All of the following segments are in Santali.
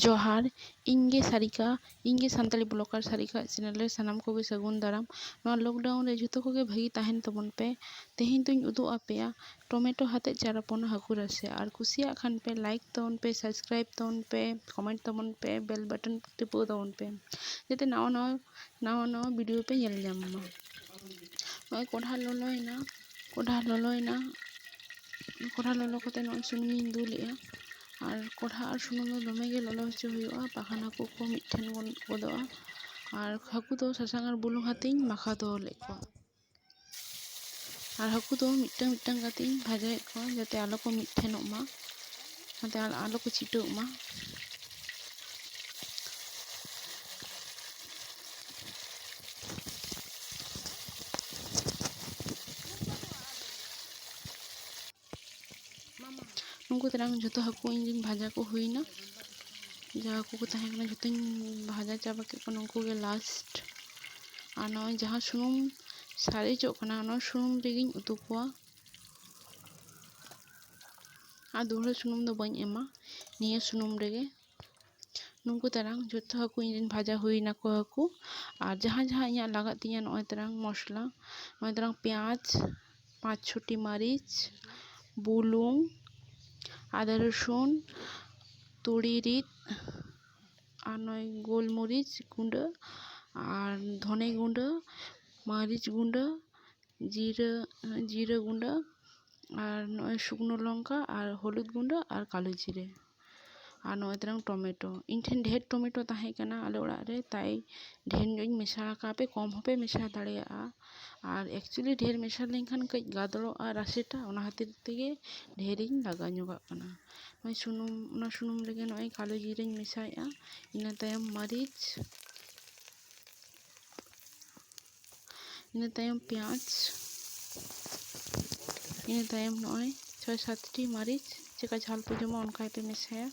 जोहार इंगे सारिका इंगे सानताली ब्लॉगर सारिका चैनल रे सानाम को सगुन दाराम लॉकडाउन रे जतो को भागी तहन तबन पे तेहें तुम उदू आपेया टमेटो हाथे चारापोना हाकू रसे और कुसिया खान पे लाइक तबन पे सब्सक्राइब तबन पे कमेंट तबन पे बेल बटन टिपो तबन पे जाते नवा नवा वीडियो पे ñel ñam मा नय कोढ़ा लोलोयना कोढ़ा लोलो कते नय सुनुमिन दुलेआ और कोढ़ा और सुनुम दमे गे लोलो हचो हुआ बाखान हाकू को मिठेन गोदोआ और हाकू दो सासांग और बुलुंग हातेኝ माखा दो लेको और हाकू दो मिटन मिटन कातेኝ भाजाएत को जाते आलो को मिठेनोग मा जाते आलो को छिटोग मा नुंकु तरंग जतो हाकू इन भाजा को हुईना जहाँ हाकू को तहें कना जतो भाजा चाबा के को नुंकु गे लास्ट और नय जहाँ सुनुम सारेजो कना ना सुनुम रेगिñ उतु कोआ और दोहरा सुनुम दो बाñ एमा निया सुनुम रेगे नुंकु तरंग जतो हाकू इन भाजा हुईना को हाकू और जहाँ जहाँ इया लागा तिया नय तरंग मसला नय तरंग प्याज 5-6टी मरीच बुलुंग आदा रसुन तुड़ी रिद और नय गोलमरिच गुंडा और धने गुंडा मरीच गुंडा जीरा गुंडा और नय शुकनो लंका और हलुद गुंडा और कालो जिरे और नय तरंग टमेटो इन ठेन ढेर टमेटो ताहे कना आले ओड़ा रे ताई ढेर जोñ मेशा कापे कम होपे मेशा दाड़ेया और एक्चुअली ढेर मेशा लेनखान कई गादड़ोआ रासेटा ओना खातिर तेगे ढेरिñ लगा ñोगा कना नय सुनुम रेगे नय कालो जिरेñ मेशाएआ इना तायम मरीच इना तायम प्याज इना तायम नय 6-7टी मरीच चेका झाल पे जमा उनका पे मेशाया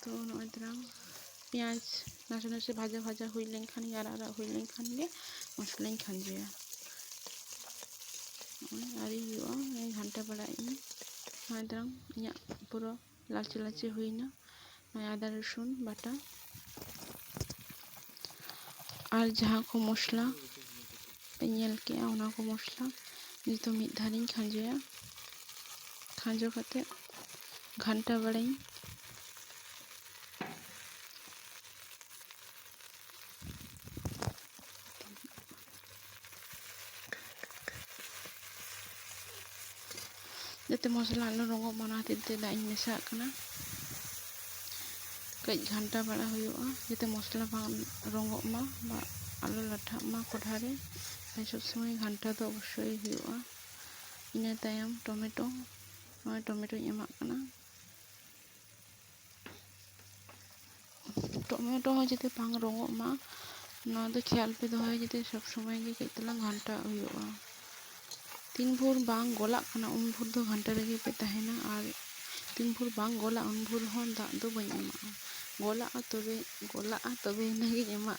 तो नय तरंग प्याज नासे नासे भाजा भाजा हुई लेनखान आरा हुई लेनखान गे मसलाñ खांजेया आरी हुआ घंटा बड़ाई नय तरंग इया पूरा लाचे लाचे हुईना नय आदा रसुन बाटा और जहाँ को मसला पे ñel के ओना को मसला नितो मिद धारिñ खांजेया खांजो कते घंटा बड़ाई जाते मसला आलो रंगो मना खातिर दाइन मेशा कना कई घंटा बड़ा हुआ जाते मसला बांग रंगो मा आलो लाठा मा कोढ़ा रे सब समय घंटा तो अवश्य हुआ इना तायम टमेटो नय टमेटो एमा कना टमेटो हो जाते बांग रंगो मा ना तो ख्याल पे दोहय जाते सब समय गे कई तलांग घंटा हुआ तीन भोर बांग गोला कना उन भोर दो घंटा रेगे पे तहेना और तीन भोर बांग गोला उन भोर हों दा दो बाñ एमा गोला तबे नगे एमा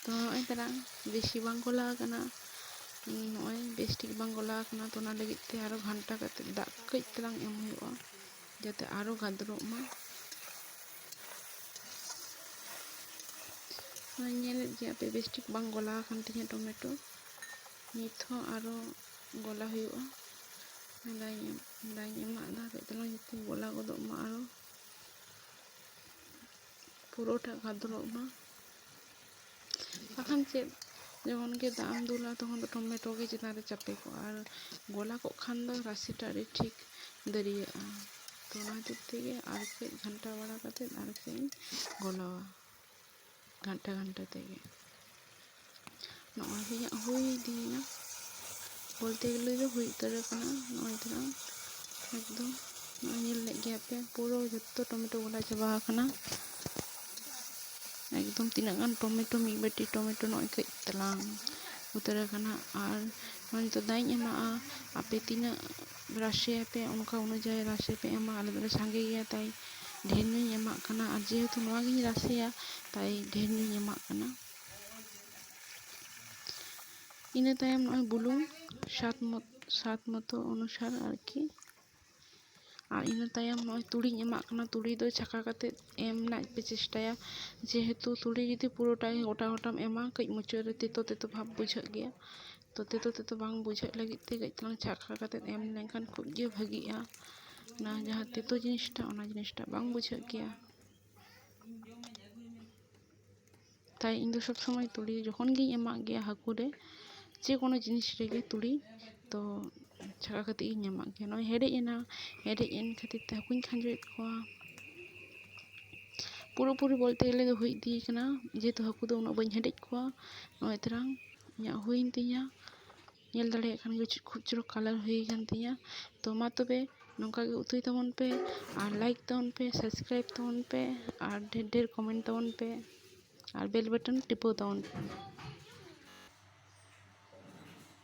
तो नय तरंग बेसी बांग गोला कना नय बेस्टिक बांग गोला कना तो ना लगित ते आरो घंटा कते दा कई तलांग एम हुआ जाते आरो गादरो मा ñel गया पे बेस्टिक बांग गोला खान तिया टमेटो नित हो आरो गोला हुआ दाñ एमा दा कई तलांग जते गोला गोदो मा आरो पुरोटा गादरो मा बाखान चेद जखन के दाम दुला तखन तो टमेटो के चेतान रे चापे को और गोला को खान दो राशिटा रे ठीक दरिया तो ना तेगे और कई घंटा बड़ा कते और कई गोलावा घंटा तेगे नय हुई दीना बोलते गले जो हुई तरह कना नय तरंग एकदम ñel ले गया पे पूरा जत्तो टमेटो गोला चाबा कना एकदम तीना गान टमेटो मी बेटी टमेटो नय कई तलांग उतर कना और नय तो दाñ एमा आपे तीना राशि पे उनका अनुजाई राशि पे एमा आले दरे सांगे गया ताई ढेर ñuñ एमा कना और जेहेतु नोआ गिñ राशिया ताई ढेर ñuñ एमा कना इना तायम नय बुलुंग सात ᱥᱟᱫ ᱢᱚᱛᱚ ᱚᱱᱩᱥᱟᱨ ᱟᱨᱠᱤ। ᱟᱨ ᱤᱱᱟᱹ ᱛᱟᱭᱚᱢ ᱱᱚᱜᱼᱚᱭ ᱛᱩᱲᱤᱧ ᱮᱢᱟᱜ ᱠᱟᱱᱟ। ᱛᱩᱲᱤ ᱫᱚ ᱪᱷᱟᱸᱠᱟ ᱠᱟᱛᱮ ᱮᱢ ᱨᱮᱱᱟᱜ ᱯᱮ ᱪᱮᱥᱴᱟᱭᱟ, ᱡᱮᱦᱮᱛᱩ ᱛᱩᱲᱤ ᱡᱩᱫᱤ ᱯᱩᱨᱟᱹᱴᱟ ᱜᱚᱴᱟ ᱜᱚᱴᱟᱢ ᱮᱢᱟ ᱠᱟᱹᱡ ᱢᱩᱪᱟᱹᱫ ᱨᱮ ᱛᱮᱛᱚ ᱛᱮᱛᱚ ᱵᱷᱟᱵᱽ ᱵᱩᱡᱷᱟᱹᱜ ᱜᱮᱭᱟ। ᱛᱚ ᱛᱮᱛᱚ ᱛᱮᱛᱚ ᱵᱟᱝ ᱵᱩᱡᱷᱟᱹᱜ ᱞᱟᱹᱜᱤᱫ ᱛᱮ ᱠᱟᱹᱡ ᱛᱟᱞᱟᱝ ᱪᱷᱟᱸᱠᱟ ᱠᱟᱛᱮ ᱮᱢ ᱞᱮᱱᱠᱷᱟᱱ ᱠᱷᱩᱵ ᱜᱮ ᱵᱷᱟᱹᱜᱤᱜᱼᱟ। ᱚᱱᱟ ᱡᱟᱦᱟᱸ ᱛᱮᱛᱚ ᱡᱤᱱᱤᱥᱴᱟ ᱚᱱᱟ ᱡᱤᱱᱤᱥᱴᱟ ᱵᱟᱝ ᱵᱩᱡᱷᱟᱹᱜ ᱜᱮᱭᱟ। তাই ᱤᱧ ᱫᱚ ᱥᱚᱵ সময় ᱛᱩᱲᱤ ᱡᱚᱠᱷᱚᱱ ᱜᱤᱧ ᱮᱢᱟᱜ ᱜᱮᱭᱟ ᱦᱟᱹᱠᱩ ᱨᱮ, যে কোনো জিনিস রেগে তুড়ি তো ছাকা কাতে ᱤᱧ এমাᱜ ᱜᱮᱭᱟ। ᱱᱚᱜᱼᱚᱭ ᱦᱮᱰᱮᱡ ᱮᱱᱟ, ᱦᱮᱰᱮᱡ ᱮᱱ ᱠᱷᱟᱹᱛᱤᱨ তে ᱦᱟᱹᱠᱩᱧ ᱠᱷᱟᱸᱡᱚᱭᱮᱫ ᱠᱚᱣᱟ। পুরোপুরি বলতে গেলে ᱫᱚ ᱦᱩᱭ ᱤᱫᱤ ᱠᱟᱱᱟ, যেহেতু ᱦᱟᱹᱠᱩ ᱫᱚ ᱩᱱᱟᱹᱜ ᱵᱟᱹᱧ ᱦᱮᱰᱮᱡ ᱠᱚᱣᱟ। ᱱᱚᱜᱼᱚᱭ ᱛᱟᱨᱟᱝ ᱤᱧᱟᱹᱜ ᱦᱩᱭᱮᱱ ᱛᱤᱧᱟ, ᱧᱮᱞ ᱫᱟᱲᱮᱭᱟᱜ ᱠᱷᱟᱱ ᱜᱮ ᱠᱷᱩᱵ ᱪᱚᱨᱚᱠ ᱠᱟᱞᱟᱨ ᱦᱩᱭ ᱟᱠᱟᱱ ᱛᱤᱧᱟ। ᱛᱚ ᱢᱟ ᱛᱚᱵᱮ ᱱᱚᱝᱠᱟ ᱜᱮ ᱩᱛᱩᱭ ᱛᱟᱵᱚᱱ ᱯᱮ, ᱟᱨ ᱞᱟᱭᱤᱠ ᱛᱟᱵᱚᱱ ᱯᱮ, ᱥᱟᱵᱥᱠᱨᱟᱭᱤᱵ ᱛᱟᱵᱚᱱ ᱯᱮ, ᱟᱨ ᱰᱷᱮᱨ ᱰᱷᱮᱨ ᱠᱚᱢᱮᱱᱴ ᱛᱟᱵᱚᱱ ᱯᱮ, ᱟᱨ বেল বাটন টিপেও তাবন।